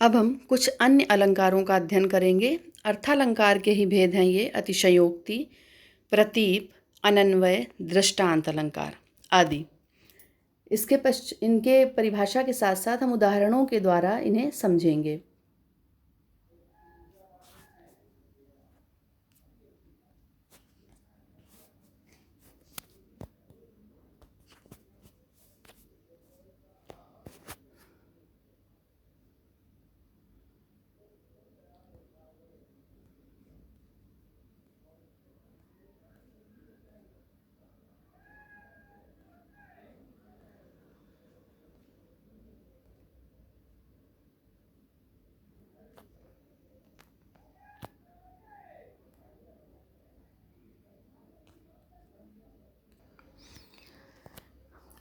अब हम कुछ अन्य अलंकारों का अध्ययन करेंगे। अर्थालंकार के ही भेद हैं ये: अतिशयोक्ति, प्रतीप, अनन्वय, दृष्टांत अलंकार आदि। इनके परिभाषा के साथ साथ हम उदाहरणों के द्वारा इन्हें समझेंगे।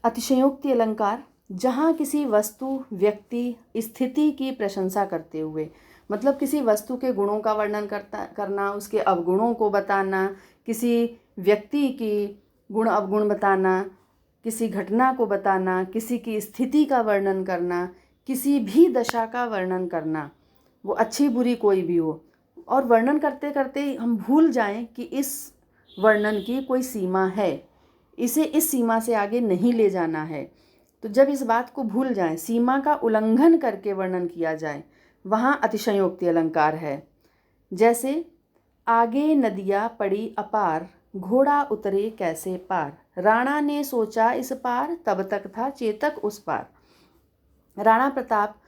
अतिशयोक्ति अलंकार, जहाँ किसी वस्तु, व्यक्ति, स्थिति की प्रशंसा करते हुए, मतलब किसी वस्तु के गुणों का वर्णन करना, उसके अवगुणों को बताना, किसी व्यक्ति की गुण अवगुण बताना, किसी घटना को बताना, किसी की स्थिति का वर्णन करना, किसी भी दशा का वर्णन करना, वो अच्छी बुरी कोई भी हो, और वर्णन करते करते हम भूल जाएं कि इस वर्णन की कोई सीमा है, इसे इस सीमा से आगे नहीं ले जाना है। तो जब इस बात को भूल जाएं, सीमा का उल्लंघन करके वर्णन किया जाए, वहाँ अतिशयोक्ति अलंकार है। जैसे आगे नदियाँ पड़ी अपार, घोड़ा उतरे कैसे पार, राणा ने सोचा इस पार, तब तक था चेतक उस पार। राणा प्रताप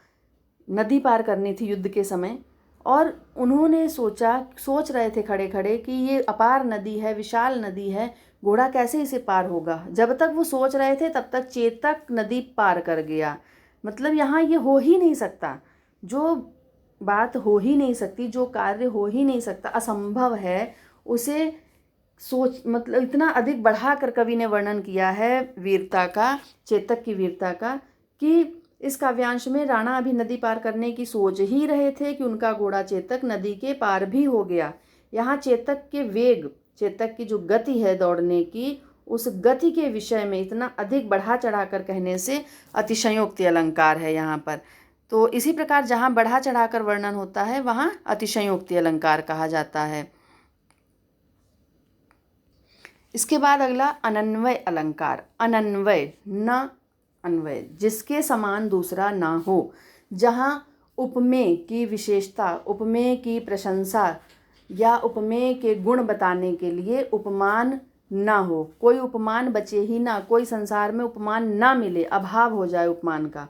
नदी पार करनी थी युद्ध के समय, और उन्होंने सोच रहे थे खड़े खड़े कि ये अपार नदी है, विशाल नदी है, घोड़ा कैसे इसे पार होगा। जब तक वो सोच रहे थे तब तक चेतक नदी पार कर गया। मतलब यहाँ ये हो ही नहीं सकता, जो बात हो ही नहीं सकती, जो कार्य हो ही नहीं सकता, असंभव है, उसे मतलब इतना अधिक बढ़ाकर कवि ने वर्णन किया है वीरता का, चेतक की वीरता का, कि इस काव्यांश में राणा अभी नदी पार करने की सोच ही रहे थे कि उनका घोड़ा चेतक नदी के पार भी हो गया। यहाँ चेतक के वेग, चेतक की जो गति है दौड़ने की, उस गति के विषय में इतना अधिक बढ़ा चढ़ाकर कहने से अतिशयोक्ति अलंकार है यहाँ पर। तो इसी प्रकार जहाँ बढ़ा चढ़ाकर वर्णन होता है वहाँ अतिशयोक्ति अलंकार कहा जाता है। इसके बाद अगला अनन्वय अलंकार। अनन्वय, न अन्वय, जिसके समान दूसरा ना हो। जहाँ उपमेय की विशेषता, उपमेय की प्रशंसा या उपमेय के गुण बताने के लिए उपमान ना हो, कोई उपमान बचे ही ना, कोई संसार में उपमान ना मिले, अभाव हो जाए उपमान का,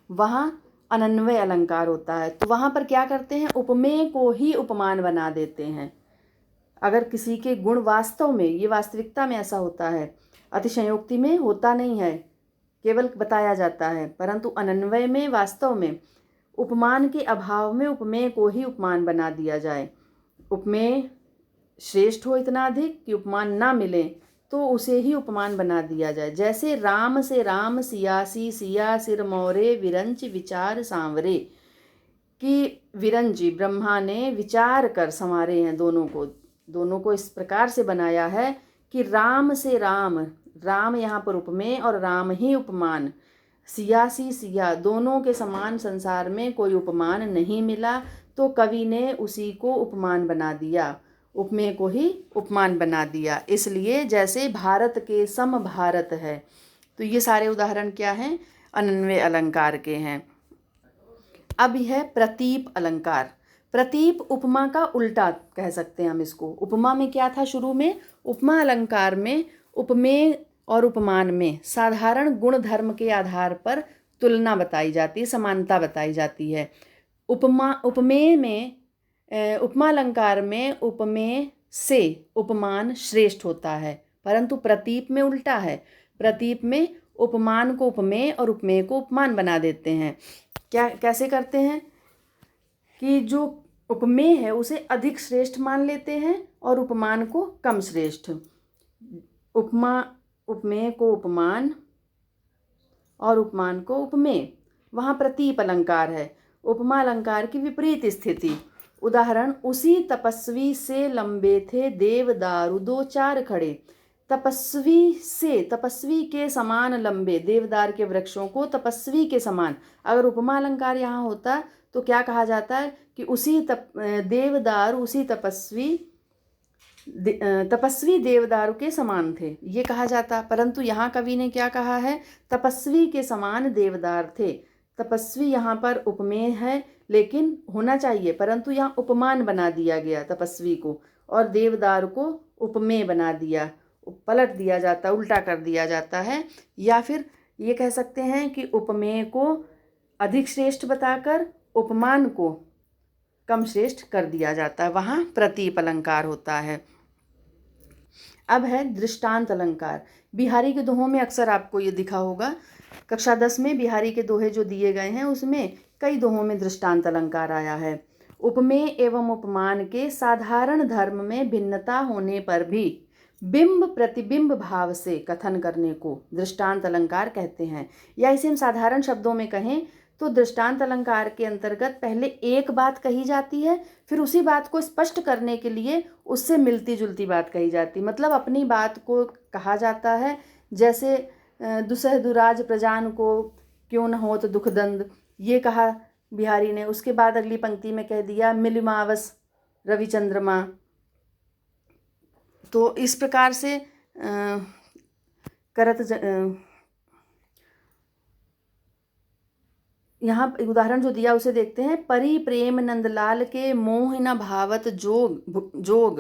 वहाँ अनन्वय अलंकार होता है। तो वहाँ पर क्या करते हैं, उपमेय को ही उपमान बना देते हैं। अगर किसी के गुण वास्तव में, ये वास्तविकता में ऐसा होता है, अतिशयोक्ति में होता नहीं है, केवल बताया जाता है, परंतु अनन्वय में वास्तव में उपमान के अभाव में उपमेय को ही उपमान बना दिया जाए। उपमेय श्रेष्ठ हो इतना अधिक कि उपमान ना मिले तो उसे ही उपमान बना दिया जाए। जैसे राम से राम सियासी, सिया सिर मोरे, विरंच विचार सांवरे, कि विरंजी ब्रह्मा ने विचार कर संवारे हैं दोनों को इस प्रकार से बनाया है कि राम से राम, राम यहाँ पर उपमेय और राम ही उपमान, सियासी सिया, दोनों के समान संसार में कोई उपमान नहीं मिला, तो कवि ने उसी को उपमान बना दिया, उपमेय को ही उपमान बना दिया। इसलिए जैसे भारत के सम भारत है। तो ये सारे उदाहरण क्या हैं, अनन्वय अलंकार के हैं। अब है प्रतीप अलंकार। प्रतीप उपमा का उल्टा कह सकते हैं हम इसको। उपमा में क्या था शुरू में, उपमा अलंकार में उपमेय और उपमान में साधारण गुण धर्म के आधार पर तुलना बताई जाती है, समानता बताई जाती है। उपमेय में, उपमा अलंकार में उपमेय से उपमान श्रेष्ठ होता है, परंतु प्रतीप में उल्टा है। प्रतीप में उपमान को उपमेय और उपमेय को उपमान बना देते हैं। कैसे करते हैं कि जो उपमेय है उसे अधिक श्रेष्ठ मान लेते हैं और उपमान को कम श्रेष्ठ। उपमेय को उपमान और उपमान को उपमेय। वहाँ प्रतीप अलंकार है। उपमा अलंकार की विपरीत स्थिति। उदाहरण, उसी तपस्वी से लंबे थे देवदारू दो चार खड़े। तपस्वी से, तपस्वी के समान लंबे, देवदार के वृक्षों को तपस्वी के समान। अगर उपमा अलंकार यहाँ होता तो क्या कहा जाता है कि देवदारू उसी तपस्वी देवदारू के समान थे, ये कहा जाता। परंतु यहाँ कवि ने क्या कहा है, तपस्वी के समान देवदार थे। तपस्वी यहाँ पर उपमेय है, लेकिन होना चाहिए, परंतु यहाँ उपमान बना दिया गया तपस्वी को, और देवदार को उपमेय बना दिया, पलट दिया जाता, उल्टा कर दिया जाता है। या फिर ये कह सकते हैं कि उपमेय को अधिक श्रेष्ठ बताकर उपमान को कम श्रेष्ठ कर दिया जाता है, वहाँ प्रतीप अलंकार होता है। अब है दृष्टांत अलंकार। बिहारी के दोहों में अक्सर आपको ये दिखा होगा, कक्षा 10 में बिहारी के दोहे जो दिए गए हैं उसमें कई दोहों में दृष्टांत अलंकार आया है। उपमेय एवं उपमान के साधारण धर्म में भिन्नता होने पर भी बिंब प्रतिबिंब भाव से कथन करने को दृष्टांत अलंकार कहते हैं। या इसे हम साधारण शब्दों में कहें तो दृष्टांत अलंकार के अंतर्गत पहले एक बात कही जाती है, फिर उसी बात को स्पष्ट करने के लिए उससे मिलती जुलती बात कही जाती है। मतलब अपनी बात को कहा जाता है, जैसे दुसह दुराज प्रजान को क्यों न हो तो दुखदंड, ये कहा बिहारी ने। उसके बाद अगली पंक्ति में कह दिया मिलिमावस रवि चंद्रमा। तो इस प्रकार से यहाँ उदाहरण जो दिया उसे देखते हैं। परी प्रेम नंदलाल के मोह न भावत जोग।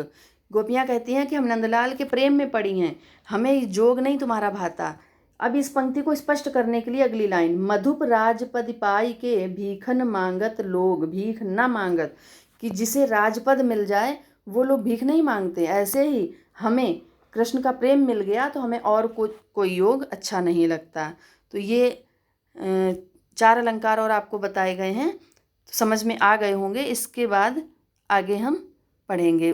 गोपियाँ कहती हैं कि हम नंदलाल के प्रेम में पड़ी हैं, हमें जोग नहीं तुम्हारा भाता। अब इस पंक्ति को स्पष्ट करने के लिए अगली लाइन, मधुप राजपद पाई के भीखन मांगत लोग, भीख न मांगत, कि जिसे राजपद मिल जाए वो लोग भीख नहीं मांगते। ऐसे ही हमें कृष्ण का प्रेम मिल गया तो हमें और कोई योग अच्छा नहीं लगता। तो ये 4 अलंकार और आपको बताए गए हैं, तो समझ में आ गए होंगे। इसके बाद आगे हम पढ़ेंगे।